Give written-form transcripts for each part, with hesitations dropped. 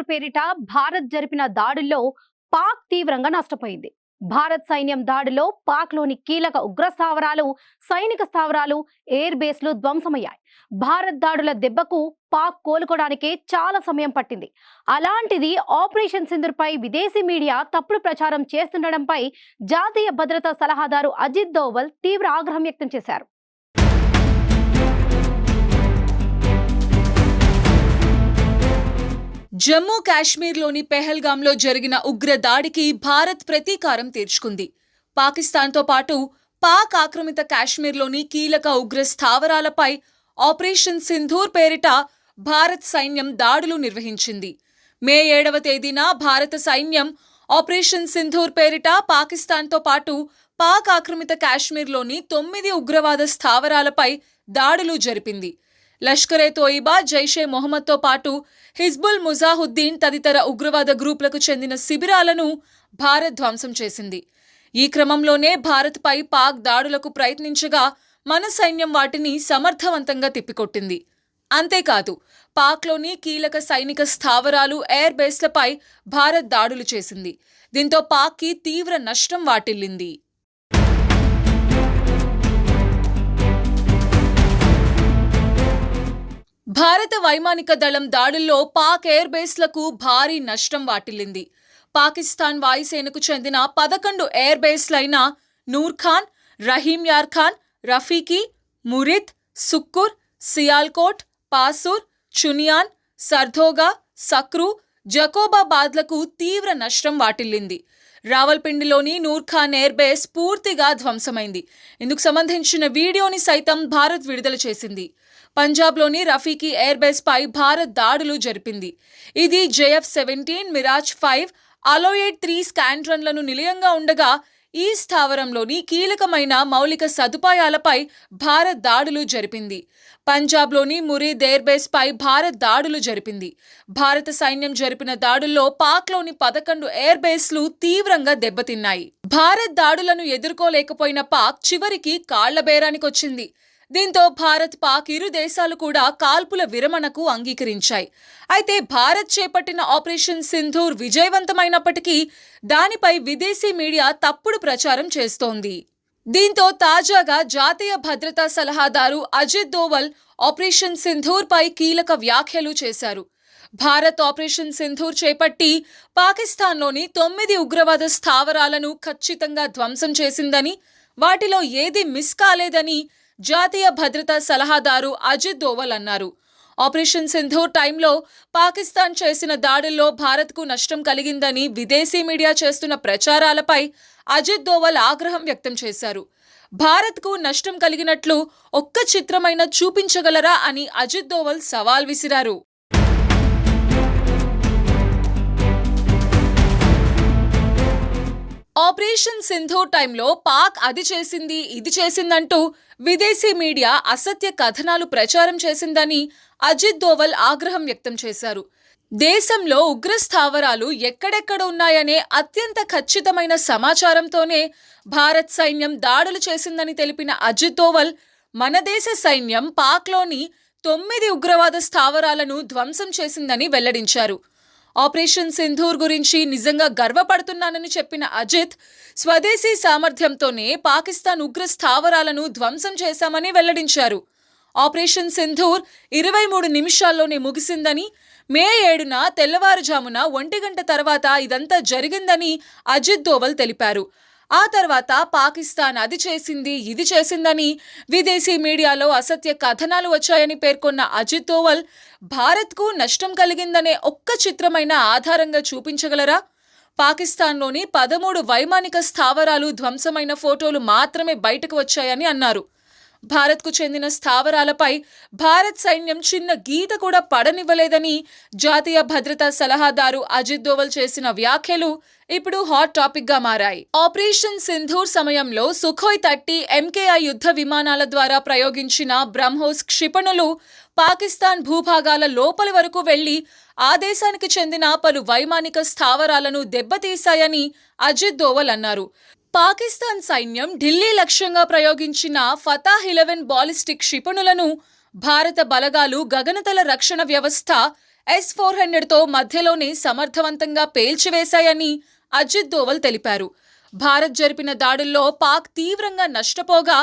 సింధూర్ పేరిట భారత్ జరిపిన దాడుల్లో పాక్ తీవ్రంగా నష్టపోయింది. భారత్ సైన్యం దాడిలో పాక్లోని కీలక ఉగ్ర స్థావరాలు, సైనిక స్థావరాలు, ఎయిర్ బేస్లు ధ్వంసమయ్యాయి. భారత్ దాడుల దెబ్బకు పాక్ కోలుకోవడానికే చాలా సమయం పట్టింది. అలాంటిది ఆపరేషన్ సింధూర్ పై విదేశీ మీడియా తప్పుడు ప్రచారం చేస్తుండడంపై జాతీయ భద్రతా సలహాదారు అజిత్ దోవల్ తీవ్ర ఆగ్రహం వ్యక్తం చేశారు. జమ్మూ కాశ్మీర్లోని పెహల్గాంలో జరిగిన ఉగ్ర దాడికి భారత్ ప్రతీకారం తీర్చుకుంది. పాకిస్తాన్తో పాటు పాక్ ఆక్రమిత కాశ్మీర్లోని కీలక ఉగ్ర స్థావరాలపై ఆపరేషన్ సింధూర్ పేరిట భారత్ సైన్యం దాడులు నిర్వహించింది. మే 7వ తేదీన భారత సైన్యం ఆపరేషన్ సింధూర్ పేరిట పాకిస్తాన్తో పాటు పాక్ ఆక్రమిత కాశ్మీర్లోని 9 ఉగ్రవాద స్థావరాలపై దాడులు జరిపింది. లష్కరే తోయిబా, జైషే మొహమ్మద్తో పాటు హిజ్బుల్ ముజాహుద్దీన్ తదితర ఉగ్రవాద గ్రూపులకు చెందిన శిబిరాలను భారత్ ధ్వంసం చేసింది. ఈ క్రమంలోనే భారత్పై పాక్ దాడులకు ప్రయత్నించగా మన సైన్యం వాటిని సమర్థవంతంగా తిప్పికొట్టింది. అంతేకాదు, పాక్లోని కీలక సైనిక స్థావరాలు, ఎయిర్ బేస్లపై భారత్ దాడులు చేసింది. దీంతో పాక్కి తీవ్ర నష్టం వాటిల్లింది. భారత వైమానిక దళం దాడుల్లో పాక్ ఎయిర్ బేస్లకు భారీ నష్టం వాటిల్లింది. పాకిస్తాన్ వాయుసేనకు చెందిన 11 ఎయిర్ బేస్లైన నూర్ఖాన్, రహీం యార్ ఖాన్, రఫీకి, మురిద్, సుక్కుర్, సియాల్కోట్, పాసూర్, చునియాన్, సర్దోగా, సక్రు, జకోబాబాద్లకు తీవ్ర నష్టం వాటిల్లింది. రావల్పిండిలోని నూర్ఖాన్ ఎయిర్ బేస్ పూర్తిగా ధ్వంసమైంది. ఇందుకు సంబంధించిన వీడియోని సైతం భారత్ విడుదల చేసింది. పంజాబ్లోని రఫీకి ఎయిర్ బేస్ పై భారత్ దాడులు జరిపింది. ఇది JF-17, మిరాజ్ 5, అలోయేడ్ 3 స్క్వాడ్రన్లను నిలయంగా ఉండగా ఈ స్థావరంలోని కీలకమైన మౌలిక సదుపాయాలపై భారత్ దాడులు జరిపింది. పంజాబ్లోని మురీద్ ఎయిర్ బేస్ పై భారత్ దాడులు జరిపింది. భారత సైన్యం జరిపిన దాడుల్లో పాక్లోని 11 ఎయిర్ బేస్లు తీవ్రంగా దెబ్బతిన్నాయి. భారత్ దాడులను ఎదుర్కోలేకపోయిన పాక్ చివరికి కాళ్ల బేరానికొచ్చింది. దీంతో భారత్, పాక్ ఇరు దేశాలు కూడా కాల్పుల విరమణకు అంగీకరించాయి. అయితే భారత్ చేపట్టిన ఆపరేషన్ సింధూర్ విజయవంతమైనప్పటికీ దానిపై విదేశీ మీడియా తప్పుడు ప్రచారం చేస్తోంది. దీంతో తాజాగా జాతీయ భద్రతా సలహాదారు అజిత్ దోవల్ ఆపరేషన్ సింధూర్ పై కీలక వ్యాఖ్యలు చేశారు. భారత్ ఆపరేషన్ సింధూర్ చేపట్టి పాకిస్తాన్లోని 9 ఉగ్రవాద స్థావరాలను ఖచ్చితంగా ధ్వంసం చేసిందని, వాటిలో ఏది మిస్ కాలేదని జాతీయ భద్రతా సలహాదారు అజిత్ దోవల్ అన్నారు. ఆపరేషన్ సింధూర్ టైంలో పాకిస్తాన్ చేసిన దాడుల్లో భారత్కు నష్టం కలిగిందని విదేశీ మీడియా చేస్తున్న ప్రచారాలపై అజిత్ దోవల్ ఆగ్రహం వ్యక్తం చేశారు. భారత్కు నష్టం కలిగినట్లు ఒక్క చిత్రమైన చూపించగలరా అని అజిత్ దోవల్ సవాల్ విసిరారు. ఆపరేషన్ సింధూర్ టైంలో పాక్ అది చేసింది, ఇది చేసిందంటూ విదేశీ మీడియా అసత్య కథనాలు ప్రచారం చేసిందని అజిత్ దోవల్ ఆగ్రహం వ్యక్తం చేశారు. దేశంలో ఉగ్ర స్థావరాలు ఎక్కడెక్కడ ఉన్నాయనే అత్యంత ఖచ్చితమైన సమాచారంతోనే భారత్ సైన్యం దాడులు చేసిందని తెలిపిన అజిత్ దోవల్, మన దేశ సైన్యం పాక్లోని 9 ఉగ్రవాద స్థావరాలను ధ్వంసం చేసిందని వెల్లడించారు. ఆపరేషన్ సింధూర్ గురించి నిజంగా గర్వపడుతున్నానని చెప్పిన అజిత్, స్వదేశీ సామర్థ్యంతోనే పాకిస్తాన్ ఉగ్ర స్థావరాలను ధ్వంసం చేశామని వెల్లడించారు. ఆపరేషన్ సింధూర్ 23 నిమిషాల్లోనే ముగిసిందని, మే 7న తెల్లవారుజామున 1 గంట తర్వాత ఇదంతా జరిగిందని అజిత్ దోవల్ తెలిపారు. ఆ తర్వాత పాకిస్తాన్ అది చేసింది, ఇది చేసిందని విదేశీ మీడియాలో అసత్య కథనాలు వచ్చాయని పేర్కొన్న అజిత్ దోవల్, భారత్కు నష్టం కలిగిందనే ఒక్క చిత్రమైన ఆధారంగా చూపించగలరా? పాకిస్తాన్లోని 13 వైమానిక స్థావరాలు ధ్వంసమైన ఫోటోలు మాత్రమే బయటకు వచ్చాయని అన్నారు. భారత్కు చెందిన స్థావరాలపై భారత్ సైన్యం చిన్న గీత కూడా పడనివ్వలేదని జాతీయ భద్రతా సలహాదారు అజిత్ దోవల్ చేసిన వ్యాఖ్యలు ఇప్పుడు హాట్ టాపిక్ గా మారాయి. ఆపరేషన్ సింధూర్ సమయంలో సుఖోయ్ 30 MKI యుద్ధ విమానాల ద్వారా ప్రయోగించిన బ్రహ్మోస్ క్షిపణులు పాకిస్తాన్ భూభాగాల లోపలి వరకు వెళ్లి ఆ దేశానికి చెందిన పలు వైమానిక స్థావరాలను దెబ్బతీశాయని అజిత్ దోవల్ అన్నారు. పాకిస్తాన్ సైన్యం ఢిల్లీ లక్ష్యంగా ప్రయోగించిన ఫతాహ్-11 బాలిస్టిక్ క్షిపణులను భారత బలగాలు, గగనతల రక్షణ వ్యవస్థ, S-400తో మధ్యలోనే సమర్థవంతంగా పేల్చివేశాయని అజిత్ దోవల్ తెలిపారు. భారత్ జరిపిన దాడుల్లో పాక్ తీవ్రంగా నష్టపోగా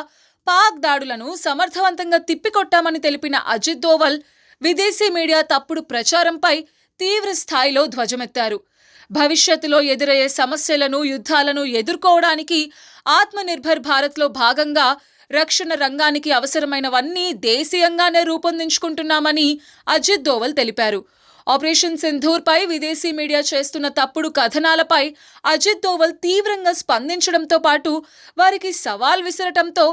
పాక్ దాడులను సమర్థవంతంగా తిప్పికొట్టామని తెలిపిన అజిత్ దోవల్ విదేశీ మీడియా తప్పుడు ప్రచారంపై తీవ్ర స్థాయిలో ధ్వజమెత్తారు. భవిష్యత్తులో ఎదురయ్యే సమస్యలను, యుద్ధాలను ఎదుర్కోవడానికి ఆత్మనిర్భర్ భారత్లో భాగంగా రక్షణ రంగానికి అవసరమైనవన్నీ దేశీయంగానే రూపొందించుకుంటున్నామని అజిత్ దోవల్ తెలిపారు. ఆపరేషన్ సింధూర్పై విదేశీ మీడియా చేస్తున్న తప్పుడు కథనాలపై అజిత్ దోవల్ తీవ్రంగా స్పందించడంతో పాటు వారికి సవాల్ విసరటంతో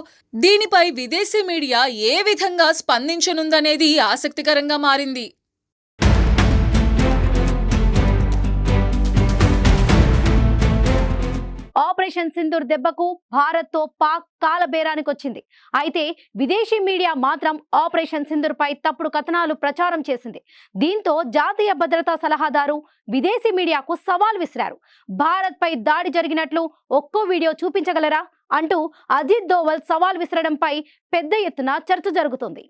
దీనిపై విదేశీ మీడియా ఏ విధంగా స్పందించనుందనేది ఆసక్తికరంగా మారింది. ఆపరేషన్ సింధూర్ దెబ్బకు భారత్ తో పాక్ కాలబేరానికి వచ్చింది. అయితే విదేశీ మీడియా మాత్రం ఆపరేషన్ సింధూర్ పై తప్పుడు కథనాలు ప్రచారం చేసింది. దీంతో జాతీయ భద్రతా సలహాదారు విదేశీ మీడియాకు సవాల్ విసిరారు. భారత్ పై దాడి జరిగినట్లు ఒక్కో వీడియో చూపించగలరా అంటూ అజిత్ దోవల్ సవాల్ విసరడంపై పెద్ద ఎత్తున చర్చ జరుగుతుంది.